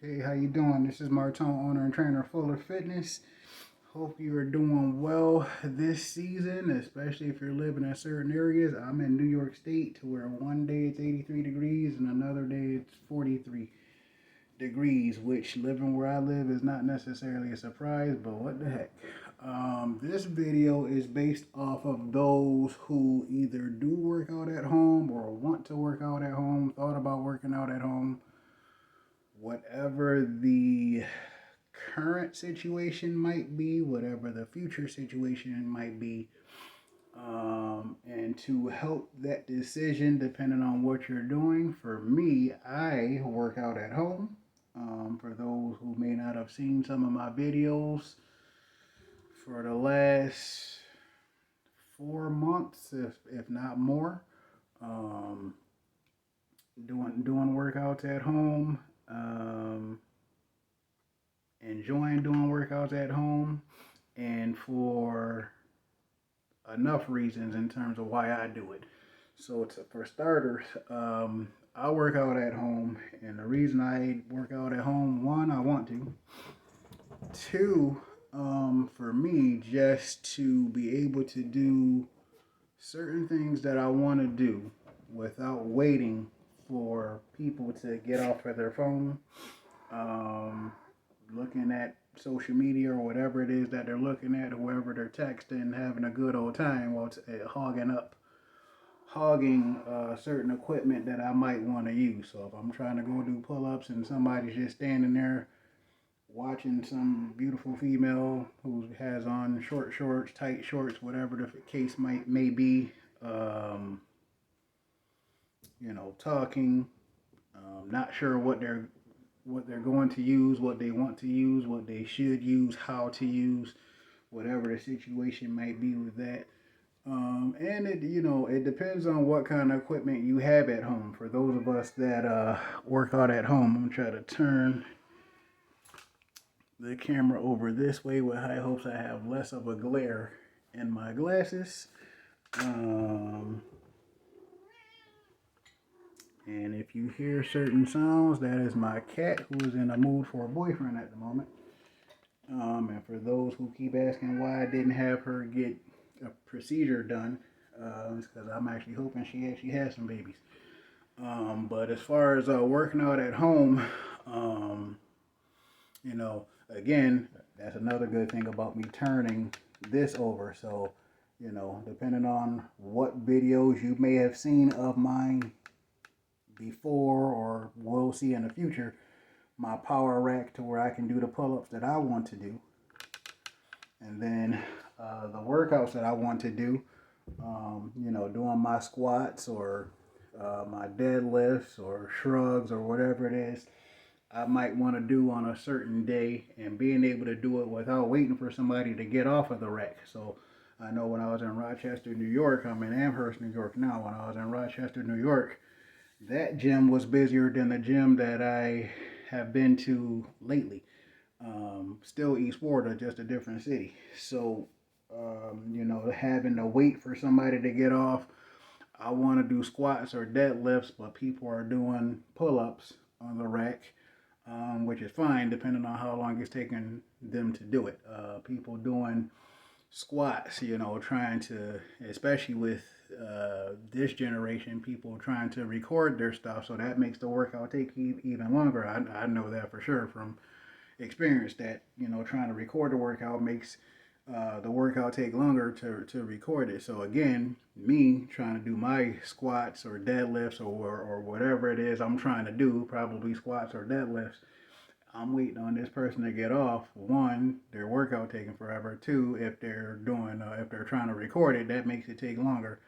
Hey, how you doing? This is Martone, owner and trainer of Fuller Fitness. Hope you are doing well this season, especially if you're living in certain areas. I'm in New York State, to where one day it's 83 degrees and another day it's 43 degrees, which living where I live is not necessarily a surprise, but what the heck. This video is based off of those who either do work out at home or want to work out at home, thought about working out at home, whatever the current situation might be, whatever the future situation might be, and to help that decision depending on what you're doing. For me, I work out at home. For those who may not have seen some of my videos, for the last 4 months, if not more, um, doing workouts at home. Enjoying doing workouts at home, and for enough reasons in terms of why I do it. So it's for starters, I work out at home, and the reason I work out at home, one, I want to. Two, for me, just to be able to do certain things that I want to do without waiting for people to get off of their phone, um, looking at social media or whatever it is that they're looking at, whoever they're texting, having a good old time while hogging certain equipment that I might want to use. So if I'm trying to go do pull-ups and somebody's just standing there watching some beautiful female who has on short shorts, tight shorts, whatever the case may be, um, talking, not sure what they're going to use, what they want to use, what they should use, how to use, whatever the situation might be with that. And it depends on what kind of equipment you have at home. For those of us that work out at home, I'm gonna try to turn the camera over this way with high hopes I have less of a glare in my glasses. Um, and if you hear certain sounds, that is my cat, who is in a mood for a boyfriend at the moment. And for those who keep asking why I didn't have her get a procedure done, it's because I'm actually hoping she actually has some babies. But as far as working out at home, um, again, that's another good thing about me turning this over. So, depending on what videos you may have seen of mine before or will see in the future, my power rack to where I can do the pull ups that I want to do. And then the workouts that I want to do, doing my squats or my deadlifts or shrugs or whatever it is, I might want to do on a certain day, and being able to do it without waiting for somebody to get off of the rack. So I know when I was in Rochester, New York, I'm in Amherst, New York now. When I was in Rochester, New York, that gym was busier than the gym that I have been to lately. Still East Florida, just a different city. So, having to wait for somebody to get off. I want to do squats or deadlifts, but people are doing pull ups on the rack, which is fine depending on how long it's taking them to do it. People doing squats, trying to, especially with this generation, people trying to record their stuff, so that makes the workout take even longer. I know that for sure from experience, that trying to record the workout makes the workout take longer to record it. So again, me trying to do my squats or deadlifts or whatever it is I'm trying to do, probably squats or deadlifts, I'm waiting on this person to get off. One, their workout taking forever. Two, if they're trying to record it, that makes it take longer.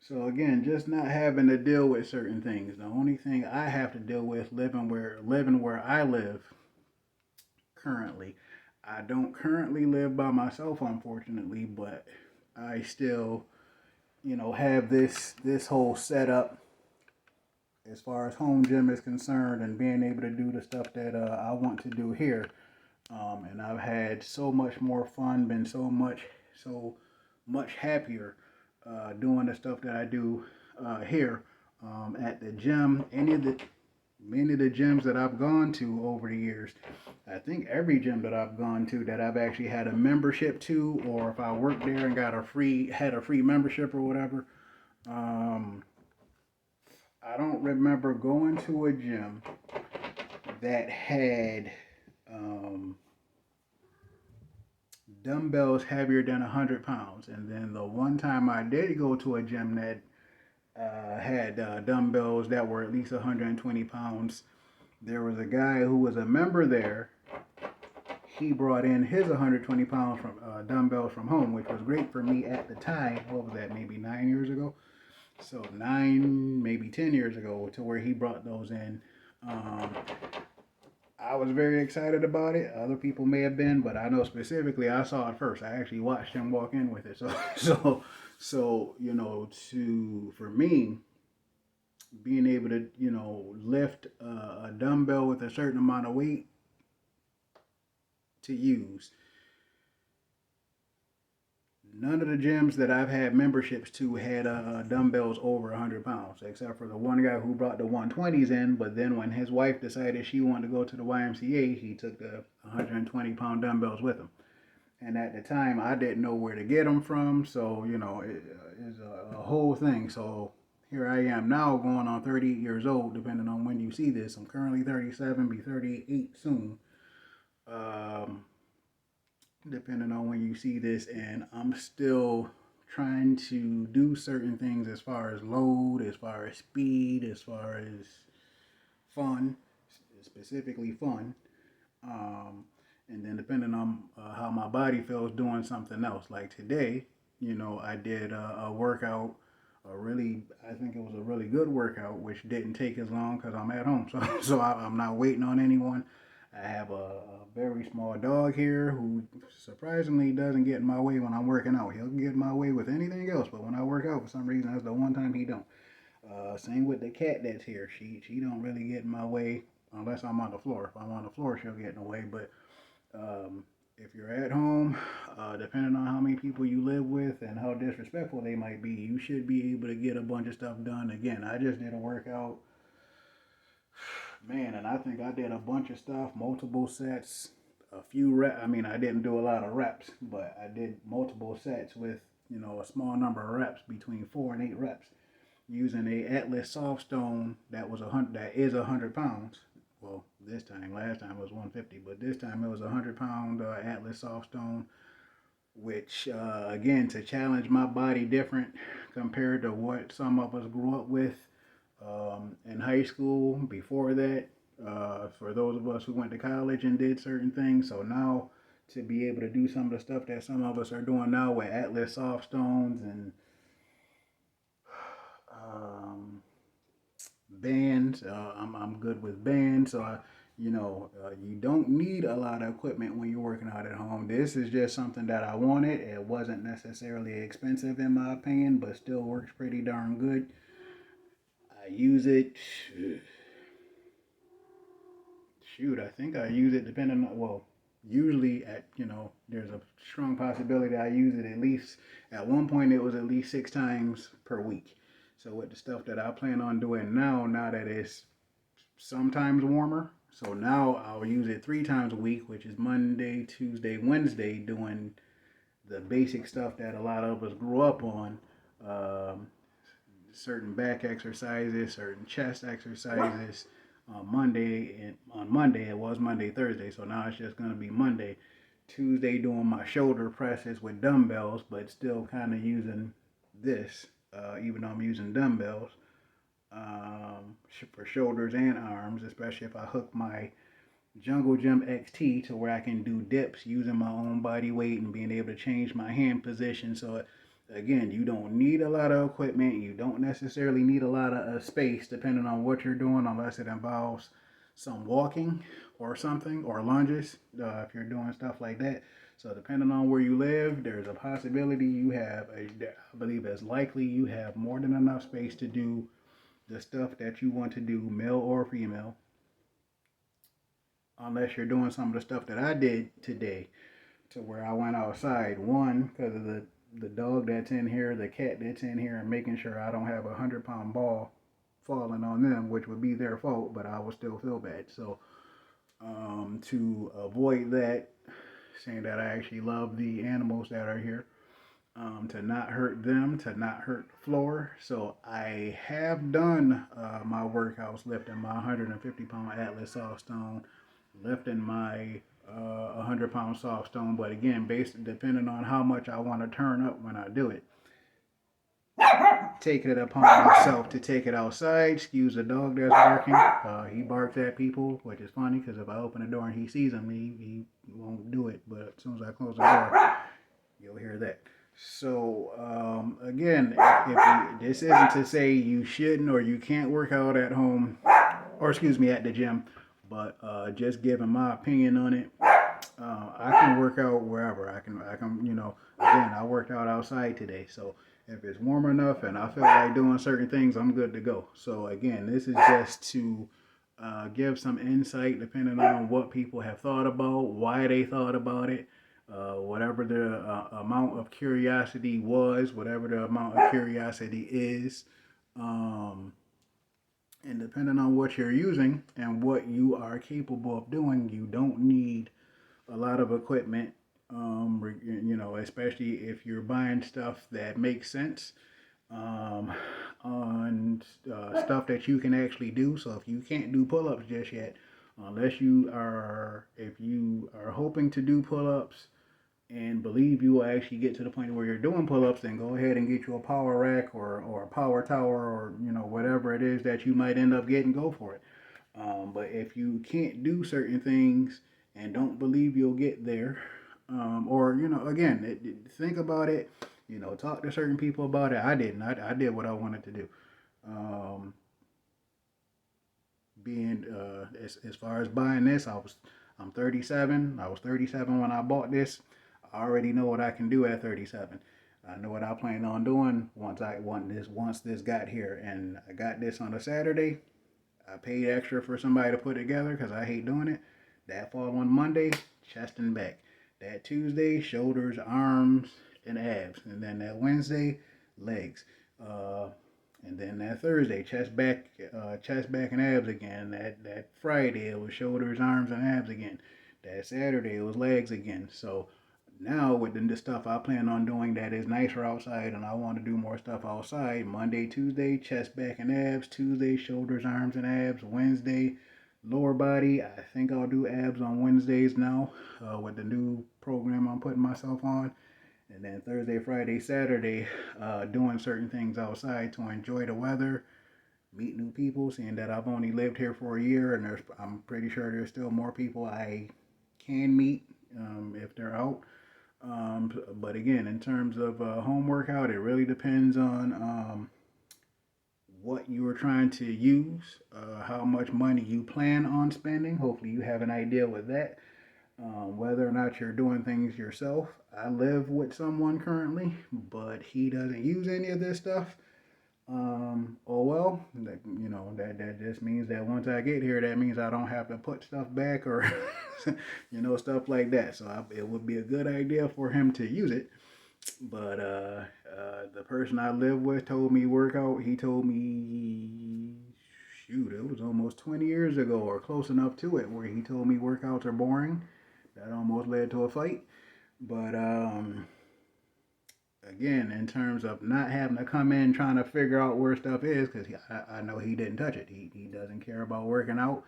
So again, just not having to deal with certain things. The only thing I have to deal with living where I live currently. I don't currently live by myself, unfortunately, but I still, have this whole setup as far as home gym is concerned, and being able to do the stuff that I want to do here. And I've had so much more fun, been so much happier doing the stuff that I do here at the gym. many of the gyms that I've gone to over the years, I think every gym that I've gone to that I've actually had a membership to, or if I worked there and had a free membership or whatever, um, I don't remember going to a gym that had um, dumbbells heavier than 100 pounds. And then the one time I did go to a gym that had dumbbells that were at least 120 pounds, there was a guy who was a member there. He brought in his 120 pounds from dumbbells from home, which was great for me at the time. What was that? Maybe 9 years ago. So 9, maybe 10 years ago, to where he brought those in. Um, I was very excited about it. Other people may have been, but I know specifically I saw it first. I actually watched him walk in with it. So to for me, being able to lift a dumbbell with a certain amount of weight to use. None of the gyms that I've had memberships to had dumbbells over 100 pounds, except for the one guy who brought the 120s in. But then when his wife decided she wanted to go to the YMCA, he took the 120-pound dumbbells with him. And at the time, I didn't know where to get them from, so it's a whole thing. So here I am now, going on 38 years old, depending on when you see this. I'm currently 37, be 38 soon. Um, Depending on when you see this, and I'm still trying to do certain things as far as load, as far as speed, as far as fun, specifically fun. Um, and then depending on how my body feels doing something else. Like today, I did a workout, I think it was a really good workout, which didn't take as long because I'm at home. I'm not waiting on anyone. I have a very small dog here who surprisingly doesn't get in my way when I'm working out. He'll get in my way with anything else, but when I work out, for some reason, that's the one time he don't. Same with the cat that's here. She don't really get in my way unless I'm on the floor. If I'm on the floor, she'll get in the way. But if you're at home, depending on how many people you live with and how disrespectful they might be, you should be able to get a bunch of stuff done. Again, I just did a workout, man, and I think I did a bunch of stuff, multiple sets, a few reps. I mean, I didn't do a lot of reps, but I did multiple sets with a small number of reps, between 4 and 8 reps, using a Atlas Softstone that is 100 pounds. Well, this time, last time it was 150, but this time it was 100 pound Atlas Softstone, which again, to challenge my body different compared to what some of us grew up with in high school. Before that, for those of us who went to college and did certain things. So now to be able to do some of the stuff that some of us are doing now with Atlas Softstones and bands. I'm good with bands, so you don't need a lot of equipment when you're working out at home. This is just something that I wanted. It wasn't necessarily expensive in my opinion, but still works pretty darn good. I use it. Shoot, I think I use it depending on, well, usually there's a strong possibility I use it at least, at one point it was at least 6 times per week. So with the stuff that I plan on doing now that it's sometimes warmer, so now I'll use it 3 times a week, which is Monday, Tuesday, Wednesday, doing the basic stuff that a lot of us grew up on. Um, Certain back exercises, certain chest exercises. On Monday it was Monday, Thursday, so now it's just gonna be Monday. Tuesday doing my shoulder presses with dumbbells, but still kind of using this, even though I'm using dumbbells for shoulders and arms, especially if I hook my Jungle Gym XT to where I can do dips using my own body weight and being able to change my hand position. So again, you don't need a lot of equipment. You don't necessarily need a lot of space depending on what you're doing, unless it involves some walking or something, or lunges if you're doing stuff like that. So depending on where you live, there's a possibility I believe it's likely you have more than enough space to do the stuff that you want to do, male or female, unless you're doing some of the stuff that I did today, to where I went outside. One, because of the dog that's in here, the cat that's in here, and making sure I don't have a 100-pound ball falling on them, which would be their fault, but I would still feel bad. So to avoid that, saying that I actually love the animals that are here, to not hurt them, to not hurt the floor. So I have done my workouts, lifting my 150-pound Atlas soft stone, lifting my 100-pound soft stone. But again, based depending on how much I want to turn up when I do it, taking it upon myself to take it outside. Excuse the dog that's barking. He barks at people, which is funny because if I open the door and he sees him, he won't do it. But as soon as I close the door, you'll hear that. So again, if this isn't to say you shouldn't or you can't work out at home, or excuse me, at the gym, but just giving my opinion on it. I can work out wherever. I can, again, I worked out outside today, so if it's warm enough and I feel like doing certain things, I'm good to go. So again, this is just to give some insight, depending on what people have thought about, why they thought about it, whatever the amount of curiosity was, whatever the amount of curiosity is. And depending on what you're using and what you are capable of doing, you don't need a lot of equipment, especially if you're buying stuff that makes sense, on stuff that you can actually do. So if you can't do pull-ups just yet, if you are hoping to do pull-ups and believe you will actually get to the point where you're doing pull-ups, then go ahead and get you a power rack or a power tower, or whatever it is that you might end up getting, go for it. But if you can't do certain things and don't believe you'll get there, or again, think about it. Talk to certain people about it. I didn't. I did what I wanted to do. Being as far as buying this, I'm 37. I was 37 when I bought this. I already know what I can do at 37. I know what I plan on doing once this got here, and I got this on a Saturday. I paid extra for somebody to put it together because I hate doing it. That fall on Monday, chest and back. That Tuesday, shoulders, arms, and abs. And then that Wednesday, legs. And then that Thursday, chest, back, and abs again. That Friday, it was shoulders, arms, and abs again. That Saturday, it was legs again. So now with the stuff I plan on doing that is nicer outside, and I want to do more stuff outside. Monday, Tuesday, chest, back, and abs. Tuesday, shoulders, arms, and abs. Wednesday, lower body. I think I'll do abs on Wednesdays now, with the new program I'm putting myself on. And then Thursday, Friday, Saturday, doing certain things outside to enjoy the weather, meet new people, seeing that I've only lived here for a year, and I'm pretty sure there's still more people I can meet if they're out. But again, in terms of home workout, it really depends on what you are trying to use, how much money you plan on spending. Hopefully you have an idea with that. Whether or not you're doing things yourself. I live with someone currently, but he doesn't use any of this stuff. Oh well, that just means that once I get here, that means I don't have to put stuff back or stuff like that. So it would be a good idea for him to use it. But the person I live with told me workout. He told me, shoot, it was almost 20 years ago or close enough to it, where he told me workouts are boring. That almost led to a fight. But again, in terms of not having to come in trying to figure out where stuff is, because I know he didn't touch it. He doesn't care about working out.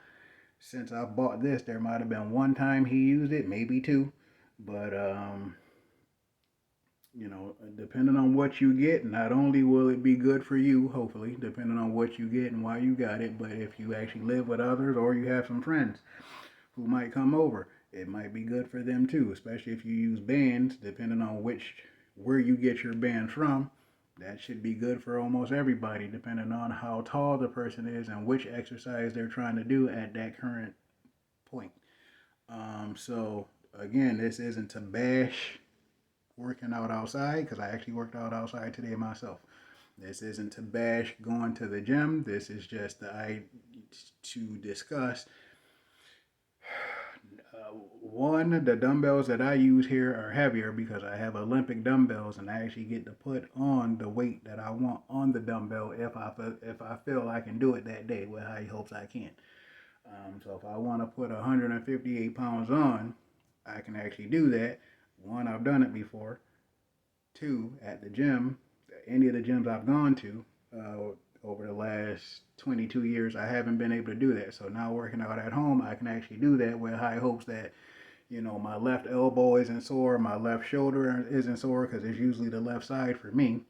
Since I bought this, there might have been one time he used it, maybe two. But depending on what you get, not only will it be good for you, hopefully, depending on what you get and why you got it, but if you actually live with others or you have some friends who might come over, it might be good for them too, especially if you use bands, depending on where you get your band from. That should be good for almost everybody, depending on how tall the person is and which exercise they're trying to do at that current point. So again, this isn't to bash working out outside, because I actually worked out outside today myself. This isn't to bash going to the gym. This is just to discuss One, the dumbbells that I use here are heavier because I have Olympic dumbbells, and I actually get to put on the weight that I want on the dumbbell if I feel I can do it that day with high hopes I can. So if I want to put 158 pounds on, I can actually do that. One, I've done it before. Two, at the gym, any of the gyms I've gone to over the last 22 years, I haven't been able to do that. So now working out at home, I can actually do that with high hopes that my left elbow isn't sore, my left shoulder isn't sore because it's usually the left side for me.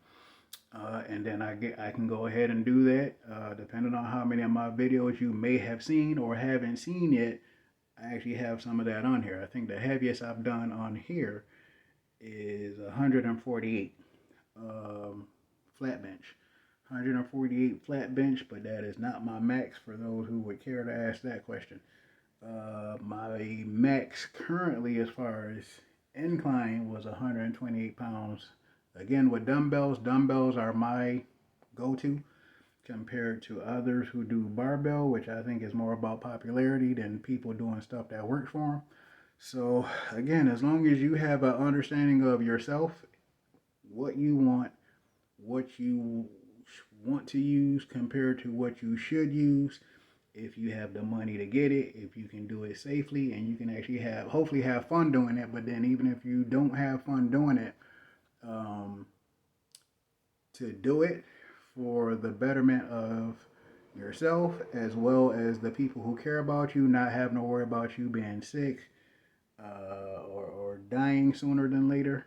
And then I can go ahead and do that. Depending on how many of my videos you may have seen or haven't seen yet, I actually have some of that on here. I think the heaviest I've done on here is 148 flat bench. 148 flat bench, but that is not my max for those who would care to ask that question. My max currently, as far as incline, was 128 pounds. Again, with dumbbells, dumbbells are my go-to compared to others who do barbell, which I think is more about popularity than people doing stuff that works for them. So, again, as long as you have an understanding of yourself, what you want to use compared to what you should use, if you have the money to get it, if you can do it safely, and you can actually hopefully have fun doing it. But then even if you don't have fun doing it, um, to do it for the betterment of yourself as well as the people who care about you, not having to worry about you being sick or dying sooner than later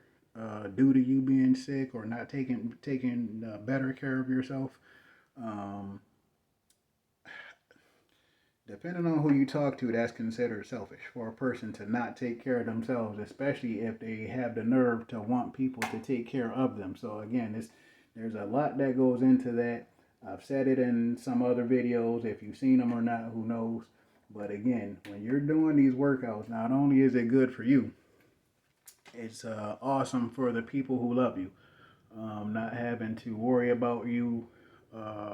due to you being sick or not taking better care of yourself. Um, Depending on who you talk to, that's considered selfish for a person to not take care of themselves, especially if they have the nerve to want people to take care of them. So again, there's a lot that goes into that. I've said it in some other videos. If you've seen them or not, who knows? But again, when you're doing these workouts, not only is it good for you, it's awesome for the people who love you. Not having to worry about you,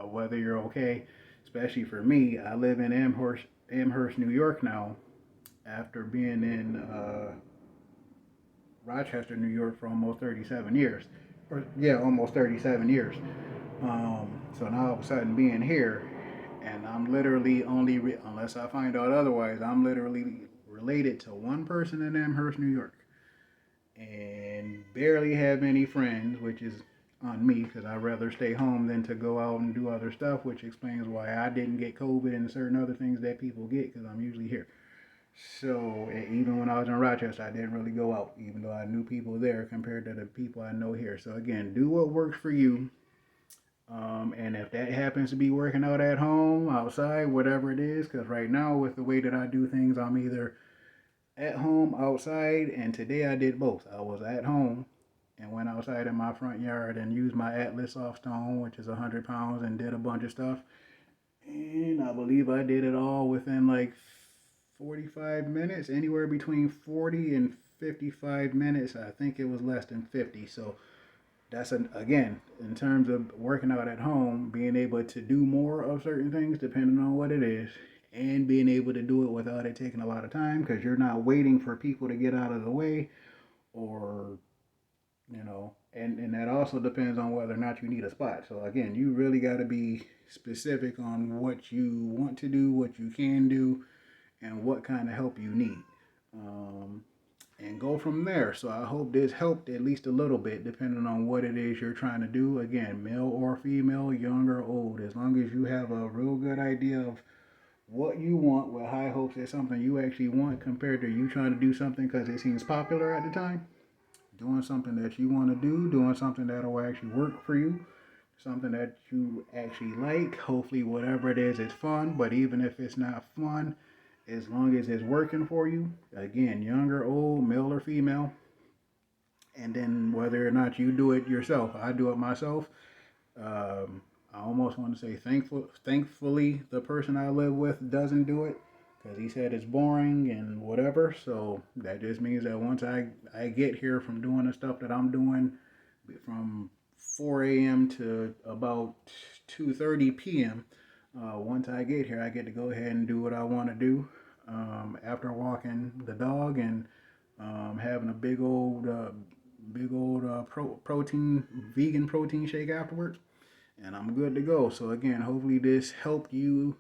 whether you're okay. Especially for me, I live in Amherst, New York now, after being in Rochester, New York for almost 37 years. Or, yeah, almost 37 years. So now all of a sudden being here, and I'm literally unless I find out otherwise, I'm literally related to one person in Amherst, New York, and barely have any friends, which is on me because I'd rather stay home than to go out and do other stuff, which explains why I didn't get COVID and certain other things that people get because I'm usually here. So even when I was in Rochester, I didn't really go out, even though I knew people there compared to the people I know here. So again, do what works for you. And if that happens to be working out at home, outside, whatever it is, because right now with the way that I do things, I'm either at home, outside, and today I did both. I was at home and went outside in my front yard and used my Atlas soft stone, which is 100 pounds, and did a bunch of stuff. And I believe I did it all within like 45 minutes, anywhere between 40 and 55 minutes. I think it was less than 50. So again, in terms of working out at home, being able to do more of certain things depending on what it is, and being able to do it without it taking a lot of time because you're not waiting for people to get out of the way or and that also depends on whether or not you need a spot. So again, you really got to be specific on what you want to do, what you can do, and what kind of help you need, um, and go from there. So I hope this helped at least a little bit, depending on what it is you're trying to do. Again, male or female, young or old, as long as you have a real good idea of what you want with high hopes is something you actually want compared to you trying to do something because it seems popular at the time. Doing something that you want to do, doing something that will actually work for you, something that you actually like. Hopefully, whatever it is, it's fun. But even if it's not fun, as long as it's working for you, again, young or old, male or female, and then whether or not you do it yourself, I do it myself. I almost want to say thankfully, the person I live with doesn't do it because he said it's boring and whatever. So that just means that once I get here from doing the stuff that I'm doing from 4 a.m. to about 2:30 p.m. Once I get here, I get to go ahead and do what I want to do. after walking the dog and having a big old protein vegan protein shake afterwards, and I'm good to go. So again, hopefully this helped you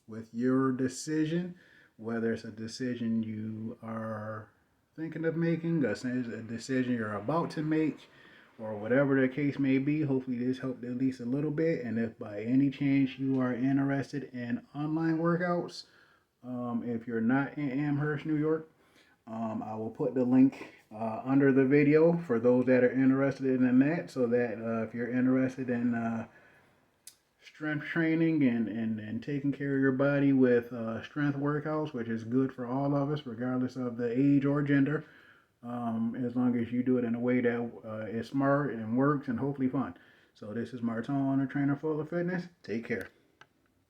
with your decision, whether it's a decision you are thinking of making, a decision you're about to make, or whatever the case may be. Hopefully this helped at least a little bit. And if by any chance you are interested in online workouts, if you're not in Amherst, New York, I will put the link under the video for those that are interested in that, so that if you're interested in strength training and taking care of your body with strength workouts, which is good for all of us, regardless of the age or gender, as long as you do it in a way that is smart and works and hopefully fun. So this is Marton, the trainer Full of Fitness. Take care.